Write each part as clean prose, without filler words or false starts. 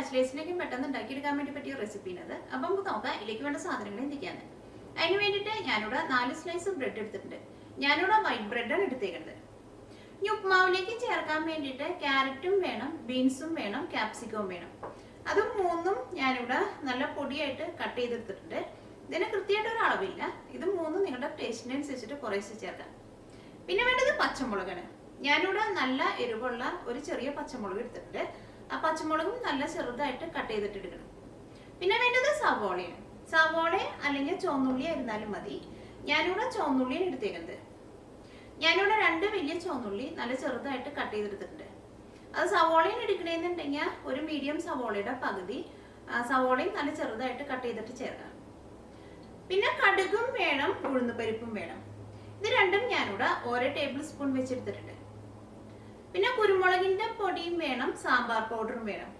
ബാച്ചിലേഴ്സിനൊക്കെ പെട്ടെന്ന് ഉണ്ടാക്കിയെടുക്കാൻ വേണ്ടി പറ്റിയ റെസിപ്പിയാണത്. അപ്പം നമുക്ക് നോക്കാം ഇതിലേക്ക് വേണ്ട സാധനങ്ങൾ എന്തൊക്കെയാണ്. അതിന് വേണ്ടിയിട്ട് ഞാനിവിടെ 4 സ്ലൈസ് ബ്രെഡ് എടുത്തിട്ടുണ്ട്. ഞാനിവിടെ വൈറ്റ് ബ്രെഡാണ് എടുത്തേക്കുന്നത്. ഇനി ഉപ്മാവിലേക്ക് ചേർക്കാൻ വേണ്ടിയിട്ട് ക്യാരറ്റും വേണം, ബീൻസും വേണം, ക്യാപ്സിക്കവും വേണം. അതും മൂന്നും ഞാനിവിടെ നല്ല പൊടിയായിട്ട് കട്ട് ചെയ്തെടുത്തിട്ടുണ്ട്. ഇതിന് കൃത്യമായിട്ട് ഒരു അളവില്ല. ഇത് മൂന്നും നിങ്ങളുടെ ടേസ്റ്റിനനുസരിച്ചിട്ട് കുറേശ്ശെ ചേർക്കാം. പിന്നെ വേണ്ടത് പച്ചമുളകാണ്. ഞാനിവിടെ നല്ല എരിവുള്ള ഒരു ചെറിയ പച്ചമുളക് എടുത്തിട്ടുണ്ട്. ആ പച്ചമുളകും നല്ല ചെറുതായിട്ട് കട്ട് ചെയ്തിട്ട് എടുക്കണം. പിന്നെ വേണ്ടത് സവോളയാണ്. സവോള അല്ലെങ്കിൽ ചുവന്നുള്ളി ആയിരുന്നാലും മതി. ഞാനിവിടെ ചുവന്നുള്ളിയാണ് എടുത്തേക്കുന്നത്. ഞാനിവിടെ 2 വലിയ ചുവന്നുള്ളി നല്ല ചെറുതായിട്ട് കട്ട് ചെയ്തെടുത്തിട്ടുണ്ട്. അത് സവോളയാണ് എടുക്കണമെന്നുണ്ടെങ്കിൽ ഒരു മീഡിയം സവോളയുടെ പകുതി സവോളയും നല്ല ചെറുതായിട്ട് കട്ട് ചെയ്തിട്ട് ചേർക്കാം. പിന്നെ കടുകും വേണം, ഉഴുന്നുപരിപ്പും വേണം. ഇത് രണ്ടും ഞാനിവിടെ 1 ടേബിൾ സ്പൂൺ വെച്ചെടുത്തിട്ടുണ്ട്. പിന്നെ കുരുമുളകിന്റെ പൊടിയും വേണം, സാമ്പാർ പൗഡറും വേണം.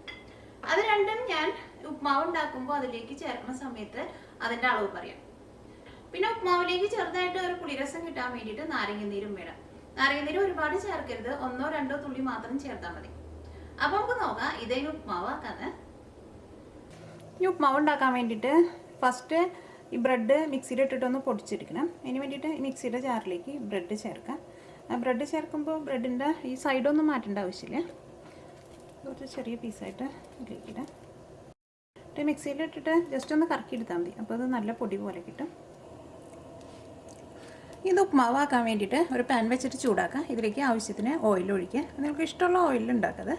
അത് രണ്ടും ഞാൻ ഉപ്മാവ് ഉണ്ടാക്കുമ്പോൾ അതിലേക്ക് ചേർക്കുന്ന സമയത്ത് അതിന്റെ അളവ് പറയാം. പിന്നെ ഉപ്മാവിലേക്ക് ചെറുതായിട്ട് ഒരു പുളിരസം കിട്ടാൻ വേണ്ടിയിട്ട് നാരങ്ങനീരും വേണം. നാരങ്ങനീര് ഒരുപാട് ചേർക്കരുത്, 1-2 തുള്ളി മാത്രം ചേർത്താൽ മതി. അപ്പൊ നമുക്ക് നോക്കാം ഇതേന് ഉപ്മാവ് ആക്കാന്ന്. ഈ ഉപ്മാവ് ഉണ്ടാക്കാൻ വേണ്ടിയിട്ട് ഫസ്റ്റ് ഈ ബ്രെഡ് മിക്സിയിൽ ഇട്ടിട്ടൊന്ന് പൊടിച്ചെടുക്കണം. അതിന് വേണ്ടിയിട്ട് മിക്സിയുടെ ജാറിലേക്ക് ബ്രെഡ് ചേർക്കാം. ബ്രെഡ് ചേർക്കുമ്പോൾ ബ്രെഡിൻ്റെ ഈ സൈഡൊന്നും മാറ്റേണ്ട ആവശ്യമില്ല. കുറച്ച് ചെറിയ പീസായിട്ട് ഇതിലേക്ക് ഇടാം. മിക്സിയിൽ ഇട്ടിട്ട് ജസ്റ്റ് ഒന്ന് കറക്കി എടുത്താൽ മതി. അപ്പോൾ അത് നല്ല പൊടി പോലെ കിട്ടും. ഇത് ഉപ്മാവാക്കാൻ വേണ്ടിയിട്ട് ഒരു പാൻ വെച്ചിട്ട് ചൂടാക്കാം. ഇതിലേക്ക് ആവശ്യത്തിന് ഓയിൽ ഒഴിക്കുക. നിങ്ങൾക്ക് ഇഷ്ടമുള്ള ഓയിലിൽ ഉണ്ടാക്കത്.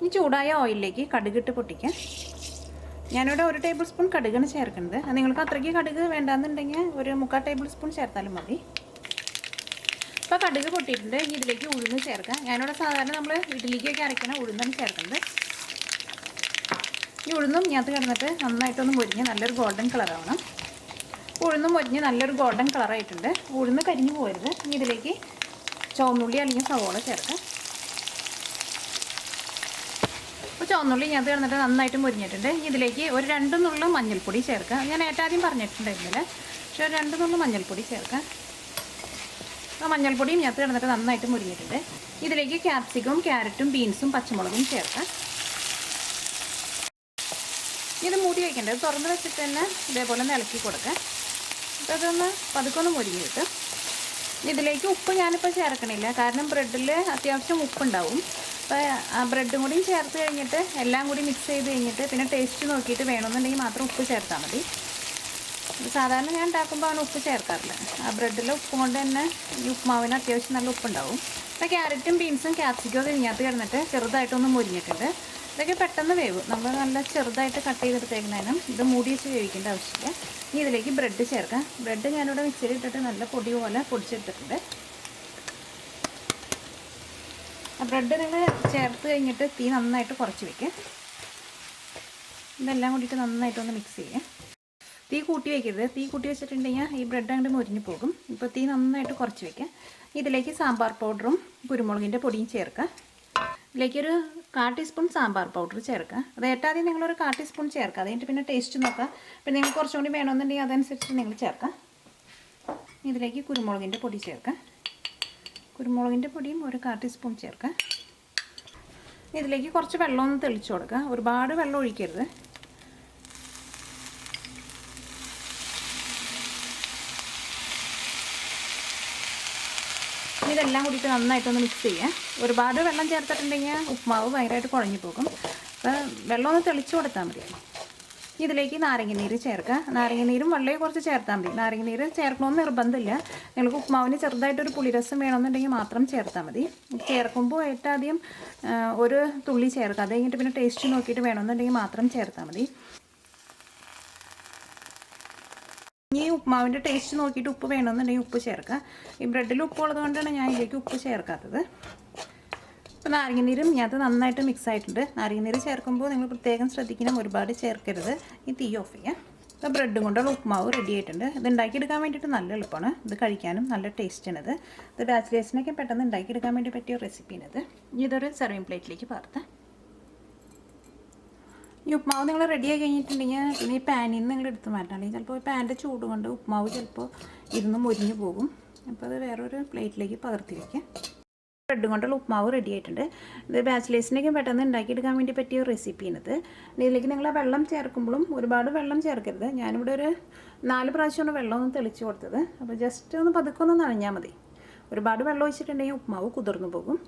ഈ ചൂടായ ഓയിലിലേക്ക് കടുകിട്ട് പൊട്ടിക്കുക. ഞാനിവിടെ 1 ടേബിൾ സ്പൂൺ കടുകാണ് ചേർക്കുന്നത്. നിങ്ങൾക്ക് അത്രയ്ക്ക് കടുക് വേണ്ടാന്നുണ്ടെങ്കിൽ ഒരു 3/4 ടേബിൾ സ്പൂൺ ചേർത്താലും മതി. ഇപ്പോൾ കടുക് പൊട്ടിയിട്ടുണ്ട്. ഇനി ഇതിലേക്ക് ഉഴുന്ന് ചേർക്കാം. ഞാനിവിടെ സാധാരണ നമ്മൾ ഇഡ്ഡലിക്കൊക്കെ അരയ്ക്കണ ഉഴുന്നാണ് ചേർക്കുന്നത്. ഈ ഉഴുന്നും ഇതിനകത്ത് കിടന്നിട്ട് നന്നായിട്ടൊന്ന് മുരിഞ്ഞ് നല്ലൊരു ഗോൾഡൻ കളറാവണം. ഉഴുന്നും മുരിഞ്ഞ് നല്ലൊരു ഗോൾഡൻ കളറായിട്ടുണ്ട്. ഉഴുന്ന് കരിഞ്ഞു പോകരുത്. ഇനി ഇതിലേക്ക് ചുവന്നുള്ളി അല്ലെങ്കിൽ സവോള ചേർക്കാം. അപ്പോൾ ചുവന്നുള്ളി ഇതിനകത്ത് കിടന്നിട്ട് നന്നായിട്ട് മുരിഞ്ഞിട്ടുണ്ട്. ഇതിലേക്ക് ഒരു 2 നുള്ളു മഞ്ഞൾപ്പൊടി ചേർക്കാം. ഞാൻ ആദ്യം പറഞ്ഞിട്ടുണ്ടായിരുന്നില്ല, പക്ഷേ ഒരു 2 നുള്ളു മഞ്ഞൾപ്പൊടി ചേർക്കാം. അപ്പോൾ മഞ്ഞൾപ്പൊടിയും ഇതിനകത്ത് കിടന്നിട്ട് നന്നായിട്ട് മുരിഞ്ഞിട്ടുണ്ട്. ഇതിലേക്ക് ക്യാപ്സിക്കവും ക്യാരറ്റും ബീൻസും പച്ചമുളകും ചേർക്കാം. ഇത് മൂടി വയ്ക്കേണ്ടത് തുറന്ന് വെച്ചിട്ട് തന്നെ ഇതേപോലെ ഒന്ന് ഇളക്കി കൊടുക്കാം. അപ്പോൾ അതൊന്ന് പതുക്കൊന്ന് മുരിഞ്ഞ് കിട്ടും. ഇതിലേക്ക് ഉപ്പ് ഞാനിപ്പോൾ ചേർക്കണില്ല, കാരണം ബ്രെഡിൽ അത്യാവശ്യം ഉപ്പുണ്ടാവും. അപ്പോൾ ആ ബ്രെഡും കൂടിയും ചേർത്ത് കഴിഞ്ഞിട്ട് എല്ലാം കൂടി മിക്സ് ചെയ്ത് കഴിഞ്ഞിട്ട് പിന്നെ ടേസ്റ്റ് നോക്കിയിട്ട് വേണമെന്നുണ്ടെങ്കിൽ മാത്രം ഉപ്പ് ചേർത്താൽ മതി. സാധാരണ ഞാൻ ഉണ്ടാക്കുമ്പോൾ അവന് ഉപ്പ് ചേർക്കാറില്ല. ആ ബ്രെഡിലെ ഉപ്പ് കൊണ്ട് തന്നെ ഈ ഉപ്മാവിന് അത്യാവശ്യം നല്ല ഉപ്പുണ്ടാവും. അപ്പോൾ ക്യാരറ്റും ബീൻസും ക്യാപ്സിക്കും ഒക്കെ ഇതിനകത്ത് കിടന്നിട്ട് ചെറുതായിട്ടൊന്ന് മുരിഞ്ഞിട്ടുണ്ട്. ഇതൊക്കെ പെട്ടെന്ന് വേവും. നമ്മൾ നല്ല ചെറുതായിട്ട് കട്ട് ചെയ്തെടുത്തേക്കുന്നതിനും ഇത് മൂടി വെച്ച് വേവിക്കേണ്ട ആവശ്യമില്ല. ഇനി ഇതിലേക്ക് ബ്രെഡ് ചേർക്കാം. ബ്രെഡ് ഞാനിവിടെ മിക്സിയിൽ ഇട്ടിട്ട് നല്ല പൊടി പോലെ പൊടിച്ചെടുത്തിട്ടുണ്ട്. ആ ബ്രെഡ് നിങ്ങൾ ചേർത്ത് കഴിഞ്ഞിട്ട് തീ നന്നായിട്ട് കുറച്ച് വയ്ക്കുക. ഇതെല്ലാം കൂടിയിട്ട് നന്നായിട്ടൊന്ന് മിക്സ് ചെയ്യുക. തീ കൂട്ടി വയ്ക്കരുത്. തീ കൂട്ടി വെച്ചിട്ടുണ്ടെങ്കിൽ ഈ ബ്രെഡ് അങ്ങോട്ട് മുരിഞ്ഞ് പോകും. ഇപ്പോൾ തീ നന്നായിട്ട് കുറച്ച് വയ്ക്കുക. ഇതിലേക്ക് സാമ്പാർ പൗഡറും കുരുമുളകിൻ്റെ പൊടിയും ചേർക്കുക. ഇതിലേക്കൊരു 1/4 ടീസ്പൂൺ സാമ്പാർ പൗഡർ ചേർക്കുക. അത് ഏട്ടാദ്യം നിങ്ങളൊരു 1/4 ടീസ്പൂൺ ചേർക്കുക. അത് കഴിഞ്ഞിട്ട് പിന്നെ ടേസ്റ്റ് നോക്കുക. പിന്നെ നിങ്ങൾ കുറച്ചും കൂടി വേണമെന്നുണ്ടെങ്കിൽ അതനുസരിച്ച് നിങ്ങൾ ചേർക്കുക. ഇതിലേക്ക് കുരുമുളകിൻ്റെ പൊടി ചേർക്കുക. കുരുമുളകിൻ്റെ പൊടിയും ഒരു 1/4 ടീസ്പൂൺ ചേർക്കുക. ഇതിലേക്ക് കുറച്ച് വെള്ളം ഒന്ന് തെളിച്ച് കൊടുക്കുക. ഒരുപാട് വെള്ളം ഒഴിക്കരുത്. ഇതെല്ലാം കൂടിയിട്ട് നന്നായിട്ടൊന്ന് മിക്സ് ചെയ്യുക. ഒരുപാട് വെള്ളം ചേർത്തിട്ടുണ്ടെങ്കിൽ ഉപ്മാവ് ഭയങ്കരമായിട്ട് കുഴഞ്ഞു പോകും. അപ്പോൾ വെള്ളം ഒന്ന് തെളിച്ച് കൊടുത്താൽ മതി. ഇതിലേക്ക് നാരങ്ങനീര് ചേർക്കുക. നാരങ്ങനീരും വെള്ളയും കുറച്ച് ചേർത്താൽ മതി. നാരങ്ങനീര് ചേർക്കണമെന്ന് നിർബന്ധമില്ല. നിങ്ങൾക്ക് ഉപ്മാവിന് ചെറുതായിട്ടൊരു പുളിരസം വേണമെന്നുണ്ടെങ്കിൽ മാത്രം ചേർത്താൽ മതി. ചേർക്കുമ്പോൾ ഏറ്റവും ആദ്യം ഒരു തുള്ളി ചേർക്കുക. അത് കഴിഞ്ഞിട്ട് പിന്നെ ടേസ്റ്റ് നോക്കിയിട്ട് വേണമെന്നുണ്ടെങ്കിൽ മാത്രം ചേർത്താൽ മതി. ഈ ഉപ്മാവിൻ്റെ ടേസ്റ്റ് നോക്കിയിട്ട് ഉപ്പ് വേണമെന്നുണ്ടെങ്കിൽ ഉപ്പ് ചേർക്കുക. ഈ ബ്രെഡിൽ ഉപ്പ് ഉള്ളത് കൊണ്ടാണ് ഞാൻ ഇതിലേക്ക് ഉപ്പ് ചേർക്കാത്തത്. ഇപ്പോൾ നാരങ്ങനീരും ഇതിനകത്ത് നന്നായിട്ട് മിക്സ് ആയിട്ടുണ്ട്. നാരങ്ങനീര് ചേർക്കുമ്പോൾ നിങ്ങൾ പ്രത്യേകം ശ്രദ്ധിക്കണം, ഒരുപാട് ചേർക്കരുത്. ഈ തീ ഓഫ് ചെയ്യാം. ഇപ്പോൾ ബ്രെഡും കൊണ്ടുള്ള ഉപ്മാവ് റെഡി ആയിട്ടുണ്ട്. ഇത് ഉണ്ടാക്കിയെടുക്കാൻ വേണ്ടിയിട്ട് നല്ല എളുപ്പമാണ്. ഇത് കഴിക്കാനും നല്ല ടേസ്റ്റാണിത്. ഇത് ബാച്ചിലേഴ്സിനൊക്കെ പെട്ടെന്ന് ഉണ്ടാക്കിയെടുക്കാൻ വേണ്ടി പറ്റിയ റെസിപ്പിയാണിത്. ഇതൊരു സെർവിങ് പ്ലേറ്റിലേക്ക് പകർത്താം. ഈ ഉപ്മാവ് നിങ്ങൾ റെഡിയായി കഴിഞ്ഞിട്ടുണ്ടെങ്കിൽ പിന്നെ ഈ പാനിൽ നിന്ന് നിങ്ങൾ എടുത്ത് മാറ്റണം. അല്ലെങ്കിൽ ചിലപ്പോൾ പാനിൻ്റെ ചൂട് കൊണ്ട് ഉപ്മാവ് ചിലപ്പോൾ ഇരുന്ന് മുരിഞ്ഞു പോകും. അപ്പോൾ അത് വേറൊരു പ്ലേറ്റിലേക്ക് പകർത്തി വയ്ക്കുക. ബ്രെഡ് കൊണ്ടുള്ള ഉപ്മാവ് റെഡി ആയിട്ടുണ്ട്. ഇത് ബാച്ചിലേഴ്സിനൊക്കെ പെട്ടെന്ന് ഉണ്ടാക്കിയെടുക്കാൻ വേണ്ടി പറ്റിയ റെസിപ്പിയാണിത്. ഇതിലേക്ക് നിങ്ങൾ വെള്ളം ചേർക്കുമ്പോഴും ഒരുപാട് വെള്ളം ചേർക്കരുത്. ഞാനിവിടെ ഒരു 4 പ്രാവശ്യമാണ് വെള്ളം ഒന്ന് തെളിച്ച് കൊടുത്തത്. അപ്പോൾ ജസ്റ്റ് ഒന്ന് പതുക്കെ ഒന്ന് നനഞ്ഞാൽ മതി. ഒരുപാട് വെള്ളം ഒഴിച്ചിട്ടുണ്ടെങ്കിൽ ഉപ്മാവ് കുതിർന്നു പോകും.